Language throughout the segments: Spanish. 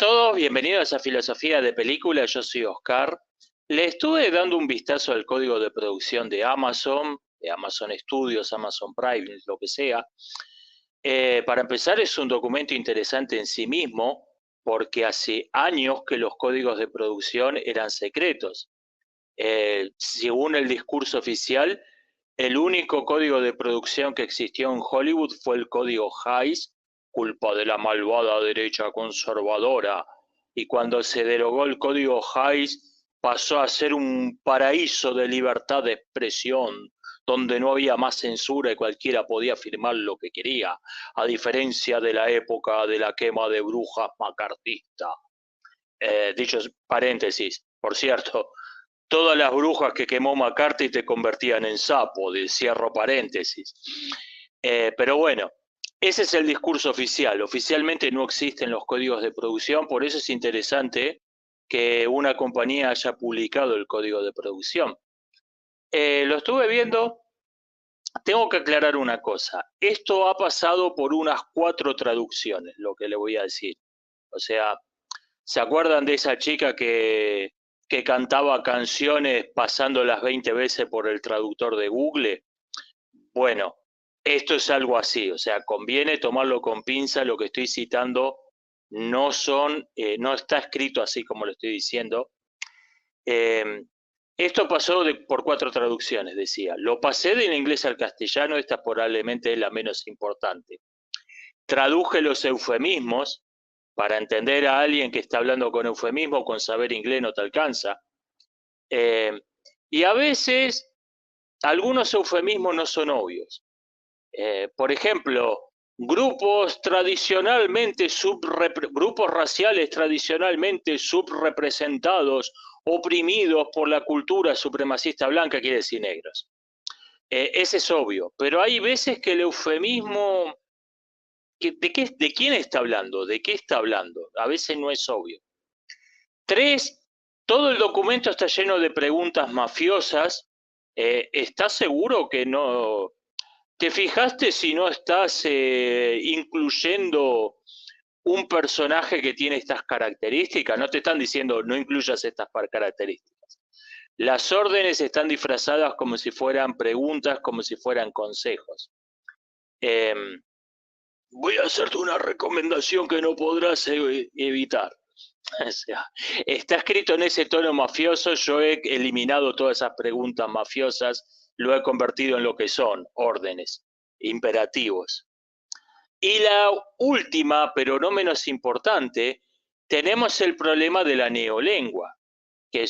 todos, bienvenidos a Filosofía de Película, yo soy Oscar. Le estuve dando un vistazo al código de producción de Amazon Studios, Amazon Prime, lo que sea. Para empezar, es un documento interesante en sí mismo, porque hace años que los códigos de producción eran secretos. Según el discurso oficial, el único código de producción que existió en Hollywood fue el código Hays, culpa de la malvada derecha conservadora. Y cuando se derogó el código Hays, pasó a ser un paraíso de libertad de expresión, donde no había más censura y cualquiera podía afirmar lo que quería, a diferencia de la época de la quema de brujas macartista. Dichos paréntesis, por cierto, todas las brujas que quemó McCarthy te convertían en sapo, de cierro paréntesis. Pero bueno, ese es el discurso oficial. Oficialmente no existen los códigos de producción, por eso es interesante que una compañía haya publicado el código de producción. Lo estuve viendo. Tengo que aclarar una cosa. Esto ha pasado por unas 4 traducciones, lo que le voy a decir. O sea, ¿se acuerdan de esa chica que cantaba canciones pasándolas 20 veces por el traductor de Google? Bueno, esto es algo así, o sea, conviene tomarlo con pinza, lo que estoy citando no no está escrito así como lo estoy diciendo. Esto pasó por 4 traducciones, decía. Lo pasé del inglés al castellano, esta probablemente es la menos importante. Traduje los eufemismos. Para entender a alguien que está hablando con eufemismo, con saber inglés no te alcanza. Y a veces algunos eufemismos no son obvios. Por ejemplo, grupos raciales tradicionalmente subrepresentados, oprimidos por la cultura supremacista blanca, quiere decir negros. Ese es obvio, pero hay veces que el eufemismo, ¿de quién está hablando? ¿De qué está hablando? A veces no es obvio. 3, todo el documento está lleno de preguntas mafiosas. ¿Estás seguro que no? ¿Te fijaste si no estás incluyendo un personaje que tiene estas características? No te están diciendo no incluyas estas características. Las órdenes están disfrazadas como si fueran preguntas, como si fueran consejos. Voy a hacerte una recomendación que no podrás evitar. O sea, está escrito en ese tono mafioso. Yo he eliminado todas esas preguntas mafiosas, lo he convertido en lo que son órdenes, imperativos. Y la última, pero no menos importante, tenemos el problema de la neolengua, que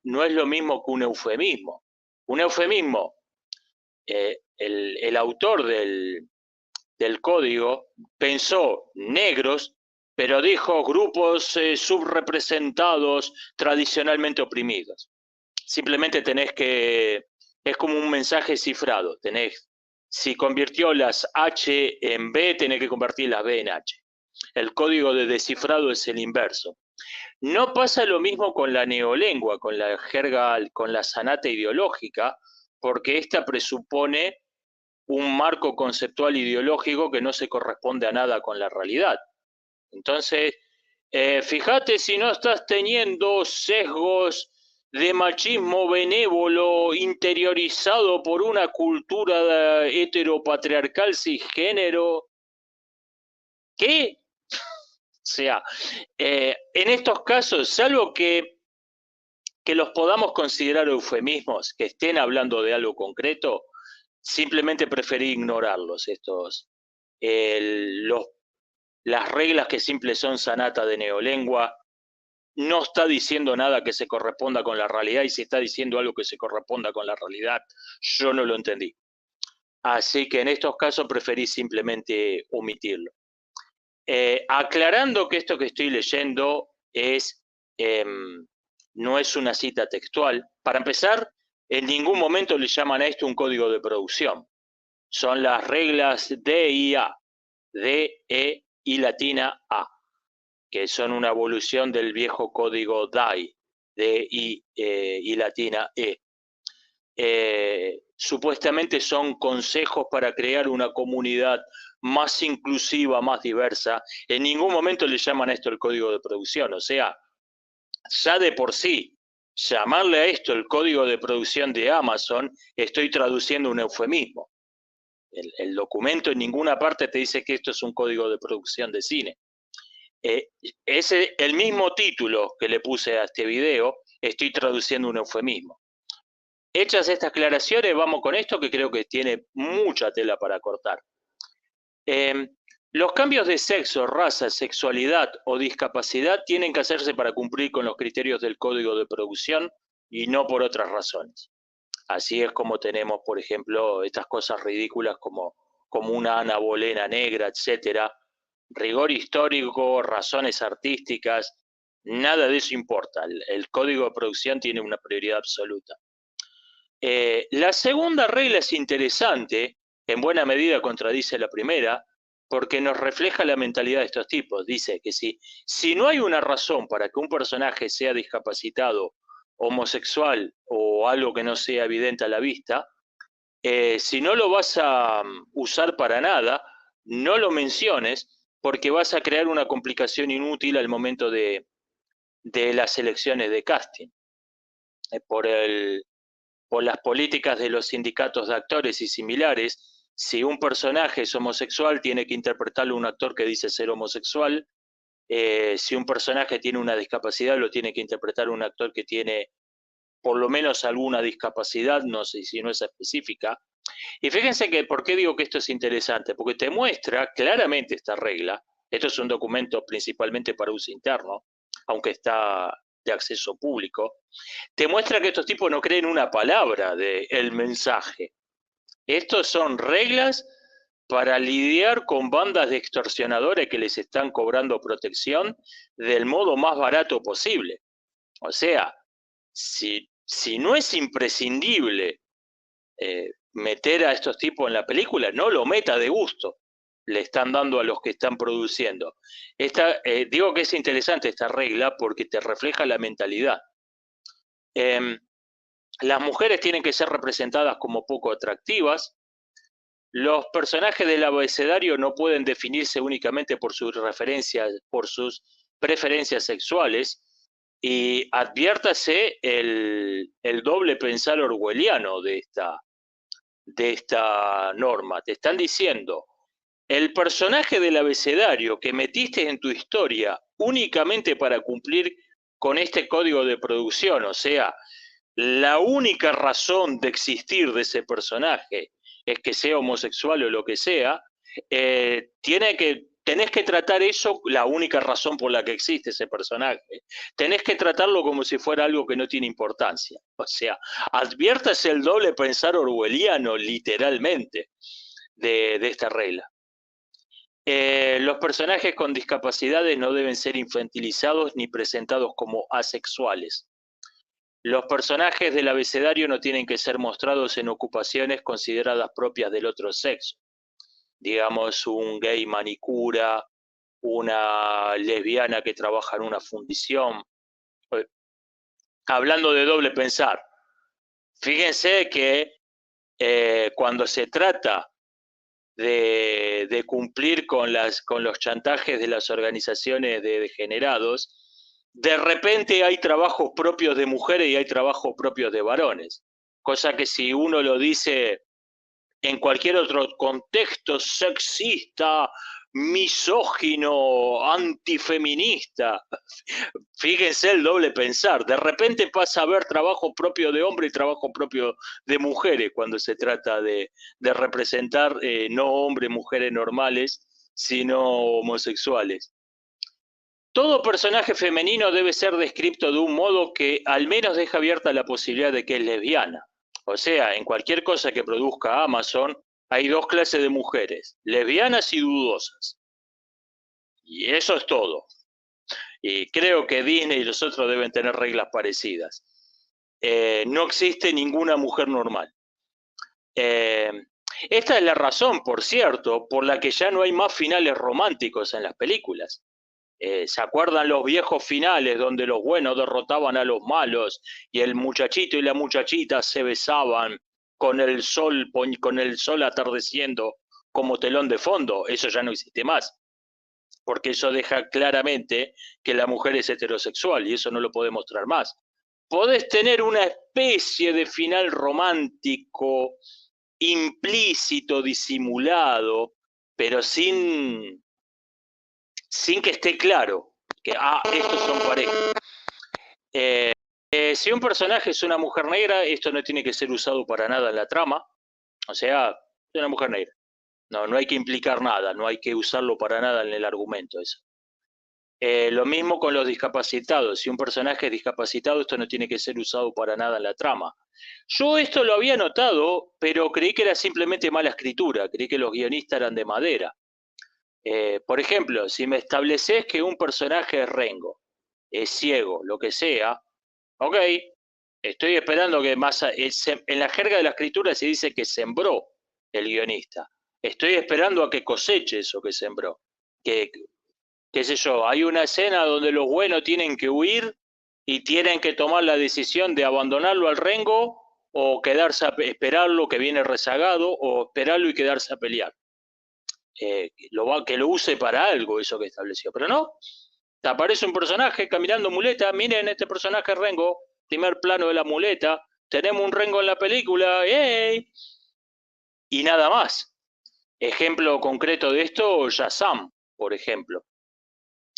no es lo mismo que un eufemismo. Un eufemismo, el autor del código pensó negros, pero dijo grupos subrepresentados, tradicionalmente oprimidos. Simplemente es como un mensaje cifrado. Si convirtió las H en B, tenés que convertir las B en H. El código de descifrado es el inverso. No pasa lo mismo con la neolengua, con la jerga, con la sanata ideológica, porque esta presupone un marco conceptual ideológico que no se corresponde a nada con la realidad. Entonces, fíjate si no estás teniendo sesgos de machismo benévolo interiorizado por una cultura heteropatriarcal cisgénero. ¿Qué? O sea, en estos casos, salvo que los podamos considerar eufemismos, que estén hablando de algo concreto, simplemente preferí ignorarlos, las reglas que simple son sanata de neolengua. No está diciendo nada que se corresponda con la realidad, y si está diciendo algo que se corresponda con la realidad, yo no lo entendí. Así que en estos casos preferí simplemente omitirlo. Aclarando que esto que estoy leyendo no es una cita textual. Para empezar, en ningún momento le llaman a esto un código de producción. Son las reglas DIA, D, E y latina A, que son una evolución del viejo código DAI, D-I y latina E. Supuestamente son consejos para crear una comunidad más inclusiva, más diversa. En ningún momento le llaman a esto el código de producción. O sea, ya de por sí, llamarle a esto el código de producción de Amazon, estoy traduciendo un eufemismo. El documento en ninguna parte te dice que esto es un código de producción de cine. El mismo título que le puse a este video, estoy traduciendo un eufemismo. Hechas estas aclaraciones, vamos con esto que creo que tiene mucha tela para cortar. Los cambios de sexo, raza, sexualidad o discapacidad tienen que hacerse para cumplir con los criterios del código de producción y no por otras razones. Así es como tenemos, por ejemplo, estas cosas ridículas como una Ana Bolena negra, etcétera. Rigor histórico, razones artísticas, nada de eso importa. El código de producción tiene una prioridad absoluta. La segunda regla es interesante, en buena medida contradice la primera, porque nos refleja la mentalidad de estos tipos. Dice que si no hay una razón para que un personaje sea discapacitado, homosexual o algo que no sea evidente a la vista, si no lo vas a usar para nada, no lo menciones porque vas a crear una complicación inútil al momento de las elecciones de casting. Por las políticas de los sindicatos de actores y similares, si un personaje es homosexual, tiene que interpretarlo un actor que dice ser homosexual. Si un personaje tiene una discapacidad, lo tiene que interpretar un actor que tiene por lo menos alguna discapacidad, no sé si no es específica. Y fíjense que, ¿por qué digo que esto es interesante? Porque te muestra claramente esta regla. Esto es un documento principalmente para uso interno, aunque está de acceso público. Te muestra que estos tipos no creen una palabra del mensaje. Estos son reglas para lidiar con bandas de extorsionadores que les están cobrando protección del modo más barato posible. O sea, si no es imprescindible meter a estos tipos en la película, no lo meta de gusto. Le están dando a los que están produciendo. Digo que es interesante esta regla porque te refleja la mentalidad. Las mujeres tienen que ser representadas como poco atractivas. Los personajes del abecedario no pueden definirse únicamente por sus preferencias sexuales. Y adviértase el doble pensar orwelliano de esta norma. Te están diciendo, el personaje del abecedario que metiste en tu historia únicamente para cumplir con este código de producción, o sea, la única razón de existir de ese personaje es que sea homosexual o lo que sea, tenés que tratar eso, la única razón por la que existe ese personaje, tenés que tratarlo como si fuera algo que no tiene importancia. O sea, adviértase el doble pensar orwelliano, literalmente, de esta regla. Los personajes con discapacidades no deben ser infantilizados ni presentados como asexuales. Los personajes del abecedario no tienen que ser mostrados en ocupaciones consideradas propias del otro sexo. Digamos, un gay manicura, una lesbiana que trabaja en una fundición. Hablando de doble pensar, fíjense que cuando se trata de cumplir con los chantajes de las organizaciones de degenerados, de repente hay trabajos propios de mujeres y hay trabajos propios de varones. Cosa que si uno lo dice en cualquier otro contexto sexista, misógino, antifeminista, fíjense el doble pensar. De repente pasa a haber trabajo propio de hombre y trabajo propio de mujeres cuando se trata de representar no hombres, mujeres normales, sino homosexuales. Todo personaje femenino debe ser descrito de un modo que al menos deja abierta la posibilidad de que es lesbiana. O sea, en cualquier cosa que produzca Amazon, hay dos clases de mujeres, lesbianas y dudosas. Y eso es todo. Y creo que Disney y los otros deben tener reglas parecidas. No existe ninguna mujer normal. Esta es la razón, por cierto, por la que ya no hay más finales románticos en las películas. ¿Se acuerdan los viejos finales donde los buenos derrotaban a los malos y el muchachito y la muchachita se besaban con el sol atardeciendo como telón de fondo, eso ya no existe más, porque eso deja claramente que la mujer es heterosexual y eso no lo puede mostrar más. Podés tener una especie de final romántico, implícito, disimulado, pero sin que esté claro que, estos son pareja. Si un personaje es una mujer negra, esto no tiene que ser usado para nada en la trama, o sea, es una mujer negra. No hay que implicar nada, no hay que usarlo para nada en el argumento eso. Lo mismo con los discapacitados. Si un personaje es discapacitado, esto no tiene que ser usado para nada en la trama. Yo esto lo había notado, pero creí que era simplemente mala escritura, creí que los guionistas eran de madera. Por ejemplo, si me estableces que un personaje es rengo, es ciego, lo que sea, ok, estoy esperando que más... En la jerga de la escritura se dice que sembró el guionista. Estoy esperando a que coseche eso que sembró. Que, qué sé yo, hay una escena donde los buenos tienen que huir y tienen que tomar la decisión de abandonarlo al rengo o quedarse a esperarlo que viene rezagado o esperarlo y quedarse a pelear. Que lo use para algo eso que estableció, pero no, te aparece un personaje caminando muleta, miren este personaje rengo, primer plano de la muleta, tenemos un rengo en la película, ¡ey! Y nada más. Ejemplo concreto de esto, Shazam, por ejemplo,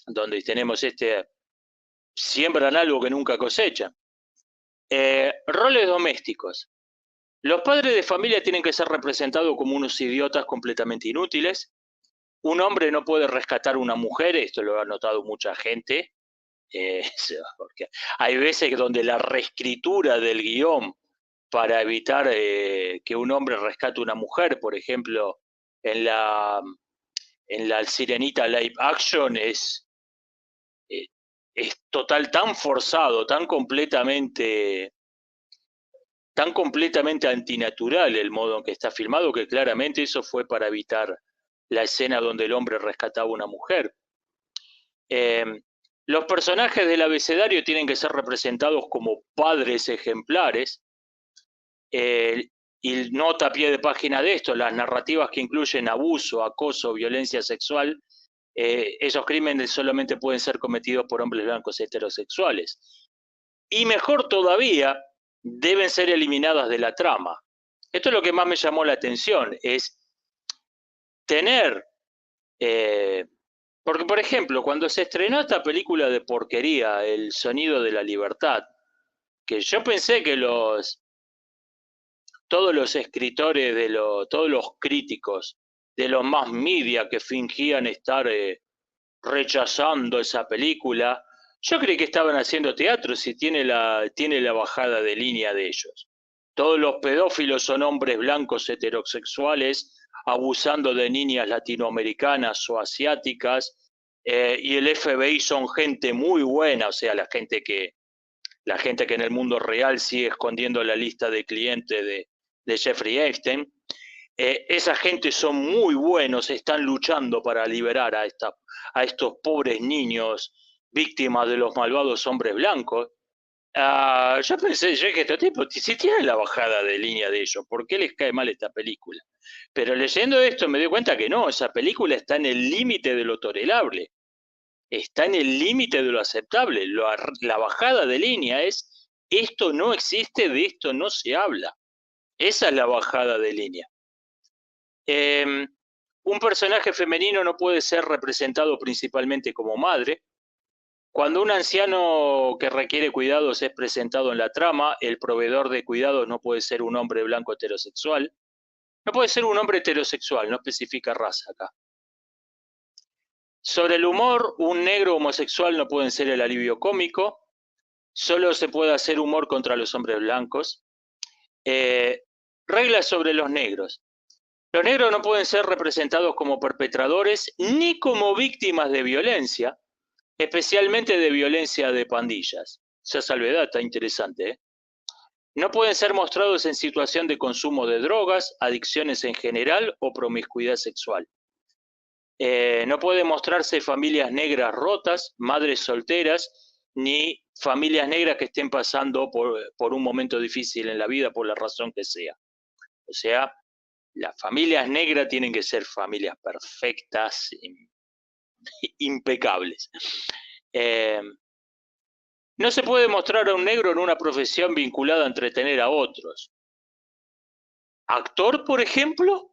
donde tenemos siembran algo que nunca cosechan. Roles domésticos. Los padres de familia tienen que ser representados como unos idiotas completamente inútiles. Un hombre no puede rescatar a una mujer, esto lo ha notado mucha gente, porque hay veces donde la reescritura del guión para evitar que un hombre rescate a una mujer, por ejemplo, en la Sirenita live action es tan forzado, tan completamente antinatural el modo en que está filmado, que claramente eso fue para evitar la escena donde el hombre rescataba a una mujer. Los personajes del abecedario tienen que ser representados como padres ejemplares. Y nota a pie de página de esto, las narrativas que incluyen abuso, acoso, violencia sexual, esos crímenes solamente pueden ser cometidos por hombres blancos heterosexuales. Y mejor todavía, deben ser eliminadas de la trama. Esto es lo que más me llamó la atención, es tener... porque, por ejemplo, cuando se estrenó esta película de porquería, El sonido de la libertad, que yo pensé que todos los escritores, todos los críticos de los más media que fingían estar rechazando esa película, yo creí que estaban haciendo teatro si tiene la bajada de línea de ellos. Todos los pedófilos son hombres blancos heterosexuales abusando de niñas latinoamericanas o asiáticas, y el FBI son gente muy buena, o sea, la gente que en el mundo real sigue escondiendo la lista de clientes de Jeffrey Epstein. Esa gente son muy buenos, están luchando para liberar a estos pobres niños víctimas de los malvados hombres blancos. Yo pensé, que este tipo, si tienen la bajada de línea de ellos, ¿por qué les cae mal esta película? Pero leyendo esto me di cuenta que no, esa película está en el límite de lo tolerable, está en el límite de lo aceptable. La bajada de línea es, esto no existe, de esto no se habla. Esa es la bajada de línea. Un personaje femenino no puede ser representado principalmente como madre. Cuando un anciano que requiere cuidados es presentado en la trama, el proveedor de cuidados no puede ser un hombre blanco heterosexual. No puede ser un hombre heterosexual, no especifica raza acá. Sobre el humor, un negro homosexual no puede ser el alivio cómico. Solo se puede hacer humor contra los hombres blancos. Reglas sobre los negros. Los negros no pueden ser representados como perpetradores ni como víctimas de violencia, especialmente de violencia de pandillas. Esa salvedad está interesante, ¿eh? No pueden ser mostrados en situación de consumo de drogas, adicciones en general o promiscuidad sexual. No pueden mostrarse familias negras rotas, madres solteras, ni familias negras que estén pasando por un momento difícil en la vida por la razón que sea. O sea, Las familias negras tienen que ser familias perfectas, impecables. No se puede mostrar a un negro en una profesión vinculada a entretener a otros. Actor, por ejemplo.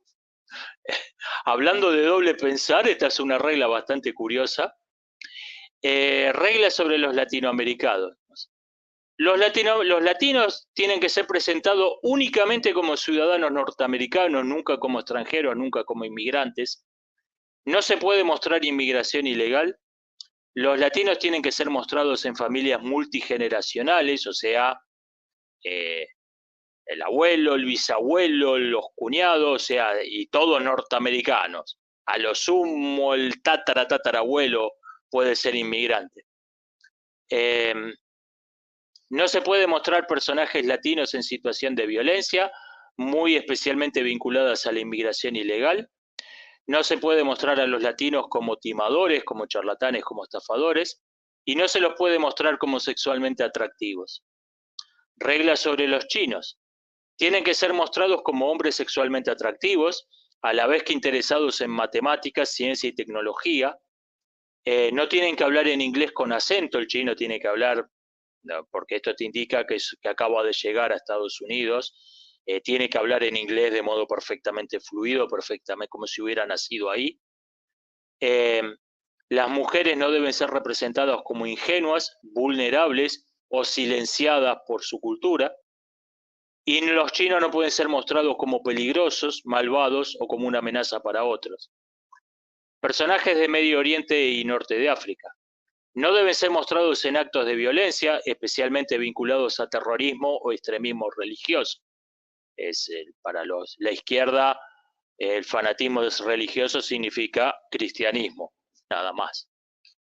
Hablando de doble pensar, esta es una regla bastante curiosa. Regla sobre los latinoamericanos. Los latinos tienen que ser presentados únicamente como ciudadanos norteamericanos, nunca como extranjeros, nunca como inmigrantes. No se puede mostrar inmigración ilegal. Los latinos tienen que ser mostrados en familias multigeneracionales, o sea, el abuelo, el bisabuelo, los cuñados, o sea, y todos norteamericanos. A lo sumo, el tatarabuelo puede ser inmigrante. No se puede mostrar personajes latinos en situación de violencia, muy especialmente vinculadas a la inmigración ilegal. No se puede mostrar a los latinos como timadores, como charlatanes, como estafadores, y no se los puede mostrar como sexualmente atractivos. Reglas sobre los chinos. Tienen que ser mostrados como hombres sexualmente atractivos, a la vez que interesados en matemáticas, ciencia y tecnología. No tienen que hablar en inglés con acento, el chino tiene que hablar, porque esto te indica que acaba de llegar a Estados Unidos, tiene que hablar en inglés de modo perfectamente fluido, perfectamente como si hubiera nacido ahí. Las mujeres no deben ser representadas como ingenuas, vulnerables o silenciadas por su cultura. Y los chinos no pueden ser mostrados como peligrosos, malvados o como una amenaza para otros. Personajes de Medio Oriente y Norte de África. No deben ser mostrados en actos de violencia, especialmente vinculados a terrorismo o extremismo religioso. Para la izquierda, el fanatismo religioso significa cristianismo, nada más.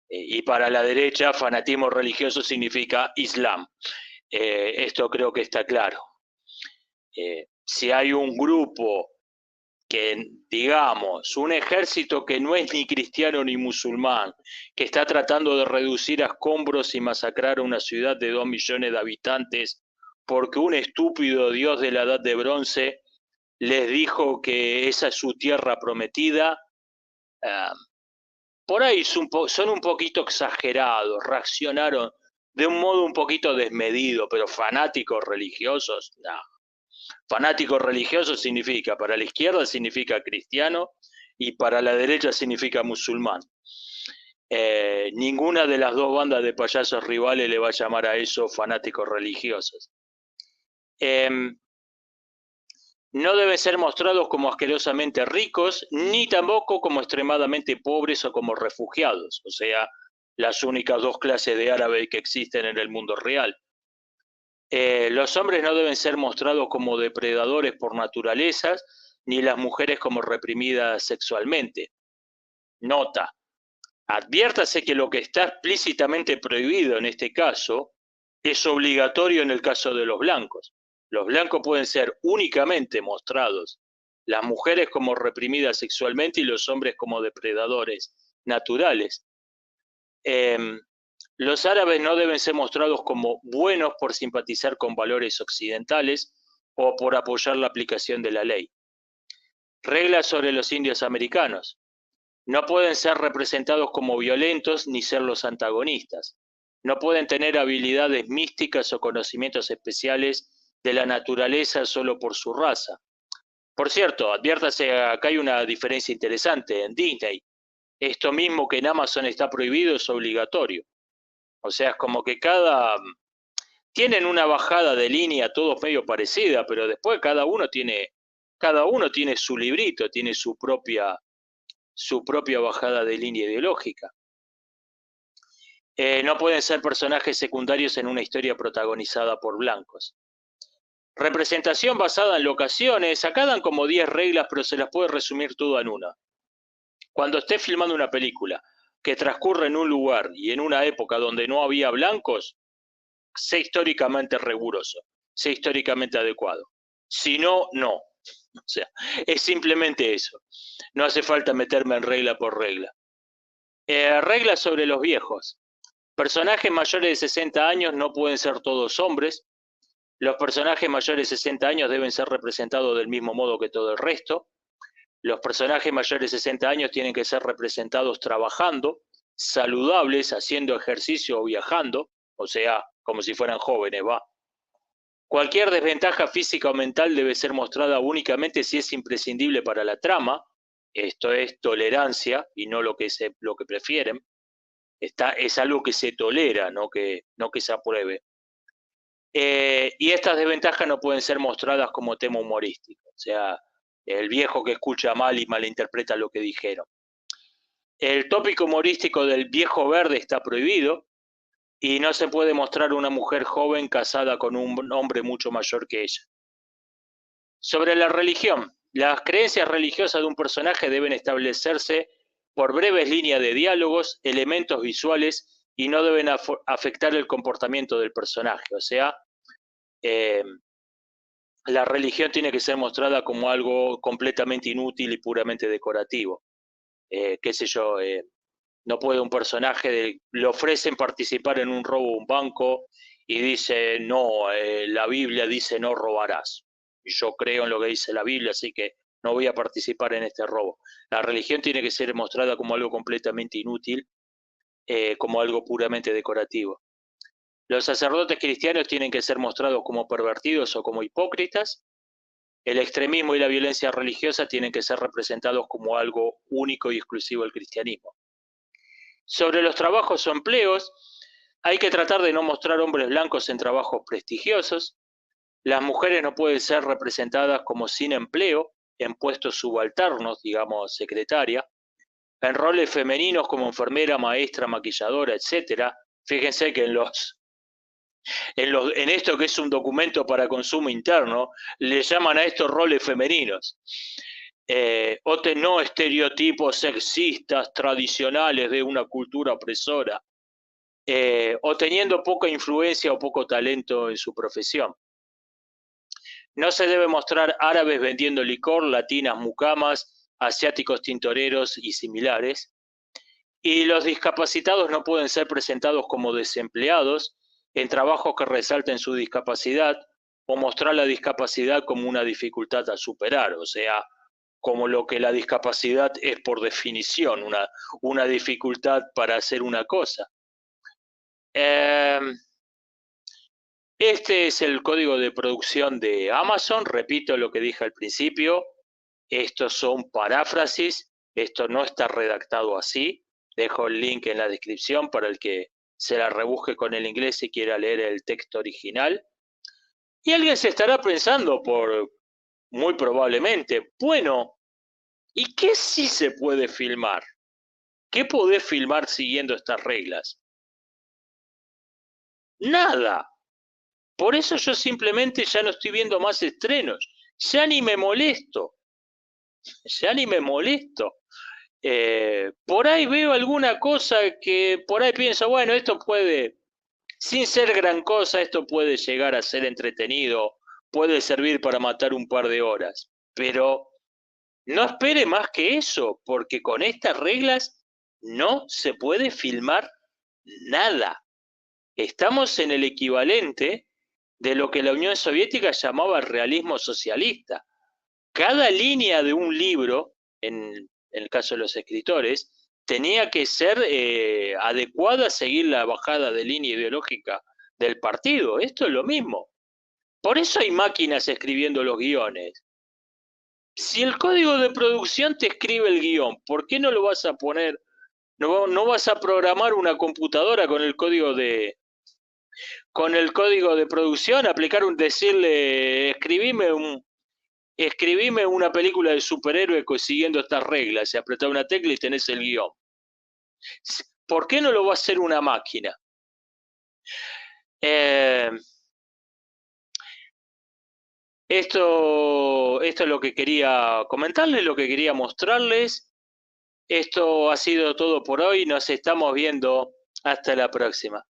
Y para la derecha, fanatismo religioso significa islam. Esto creo que está claro. Si hay un grupo que, digamos, un ejército que no es ni cristiano ni musulmán, que está tratando de reducir a escombros y masacrar a una ciudad de 2 millones de habitantes porque un estúpido dios de la edad de bronce les dijo que esa es su tierra prometida, por ahí son un poquito exagerados, reaccionaron de un modo un poquito desmedido, pero fanáticos religiosos, no. Fanático religioso significa, para la izquierda significa cristiano y para la derecha significa musulmán. Ninguna de las dos bandas de payasos rivales le va a llamar a eso fanáticos religiosos. No deben ser mostrados como asquerosamente ricos, ni tampoco como extremadamente pobres o como refugiados, o sea, las únicas dos clases de árabes que existen en el mundo real. Los hombres no deben ser mostrados como depredadores por naturaleza, ni las mujeres como reprimidas sexualmente. Nota, adviértase que lo que está explícitamente prohibido en este caso es obligatorio en el caso de los blancos. Los blancos pueden ser únicamente mostrados, las mujeres como reprimidas sexualmente y los hombres como depredadores naturales. Los árabes no deben ser mostrados como buenos por simpatizar con valores occidentales o por apoyar la aplicación de la ley. Reglas sobre los indios americanos. No pueden ser representados como violentos ni ser los antagonistas. No pueden tener habilidades místicas o conocimientos especiales de la naturaleza solo por su raza. Por cierto, adviértase, acá hay una diferencia interesante en Disney. Esto mismo que en Amazon está prohibido es obligatorio. O sea, es como que tienen una bajada de línea todos medio parecida, pero después cada uno tiene su librito, tiene su propia bajada de línea ideológica. No pueden ser personajes secundarios en una historia protagonizada por blancos. Representación basada en locaciones. Acá dan como 10 reglas, pero se las puede resumir todo en una. Cuando estés filmando una película que transcurre en un lugar y en una época donde no había blancos, sé históricamente riguroso, sé históricamente adecuado. Si no, no. O sea, es simplemente eso. No hace falta meterme en regla por regla. Reglas sobre los viejos. Personajes mayores de 60 años no pueden ser todos hombres. Los personajes mayores de 60 años deben ser representados del mismo modo que todo el resto. Los personajes mayores de 60 años tienen que ser representados trabajando, saludables, haciendo ejercicio o viajando, o sea, como si fueran jóvenes, ¿va? Cualquier desventaja física o mental debe ser mostrada únicamente si es imprescindible para la trama. Esto es tolerancia y no lo que prefieren. Es algo que se tolera, no que se apruebe. Y estas desventajas no pueden ser mostradas como tema humorístico, o sea, el viejo que escucha mal y malinterpreta lo que dijeron. El tópico humorístico del viejo verde está prohibido y no se puede mostrar una mujer joven casada con un hombre mucho mayor que ella. Sobre la religión, las creencias religiosas de un personaje deben establecerse por breves líneas de diálogos, elementos visuales y no deben afectar el comportamiento del personaje, o sea, la religión tiene que ser mostrada como algo completamente inútil y puramente decorativo. Qué sé yo, no puede un personaje, le ofrecen participar en un robo a un banco y dice, no, la Biblia dice no robarás. Y yo creo en lo que dice la Biblia, así que no voy a participar en este robo. La religión tiene que ser mostrada como algo completamente inútil, como algo puramente decorativo. Los sacerdotes cristianos tienen que ser mostrados como pervertidos o como hipócritas. El extremismo y la violencia religiosa tienen que ser representados como algo único y exclusivo del cristianismo. Sobre los trabajos o empleos, hay que tratar de no mostrar hombres blancos en trabajos prestigiosos. Las mujeres no pueden ser representadas como sin empleo, en puestos subalternos, digamos secretaria, en roles femeninos como enfermera, maestra, maquilladora, etc. Fíjense que en esto que es un documento para consumo interno, le llaman a estos roles femeninos. No estereotipos sexistas tradicionales de una cultura opresora, o teniendo poca influencia o poco talento en su profesión. No se debe mostrar árabes vendiendo licor, latinas mucamas, asiáticos tintoreros y similares. Y los discapacitados no pueden ser presentados como desempleados en trabajos que resalten su discapacidad o mostrar la discapacidad como una dificultad a superar, o sea, como lo que la discapacidad es por definición, una dificultad para hacer una cosa. Este es el código de producción de Amazon, repito lo que dije al principio, estos son paráfrasis, esto no está redactado así, dejo el link en la descripción para el que se la rebusque con el inglés y quiera leer el texto original. Y alguien se estará pensando, muy probablemente, bueno, ¿y qué sí se puede filmar? ¿Qué podés filmar siguiendo estas reglas? Nada. Por eso yo simplemente ya no estoy viendo más estrenos. Ya ni me molesto. Ya ni me molesto. Por ahí veo alguna cosa que por ahí pienso, bueno, esto puede, sin ser gran cosa, esto puede llegar a ser entretenido, puede servir para matar un par de horas. Pero no espere más que eso, porque con estas reglas no se puede filmar nada. Estamos en el equivalente de lo que la Unión Soviética llamaba realismo socialista. Cada línea de un libro, en el caso de los escritores, tenía que ser adecuada a seguir la bajada de línea ideológica del partido. Esto es lo mismo. Por eso hay máquinas escribiendo los guiones. Si el código de producción te escribe el guión, ¿por qué no lo vas a poner? No vas a programar una computadora con el código de producción, decirle, escribime una película de superhéroe siguiendo estas reglas, y apretá una tecla y tenés el guión. ¿Por qué no lo va a hacer una máquina? Esto es lo que quería comentarles, lo que quería mostrarles. Esto ha sido todo por hoy, nos estamos viendo hasta la próxima.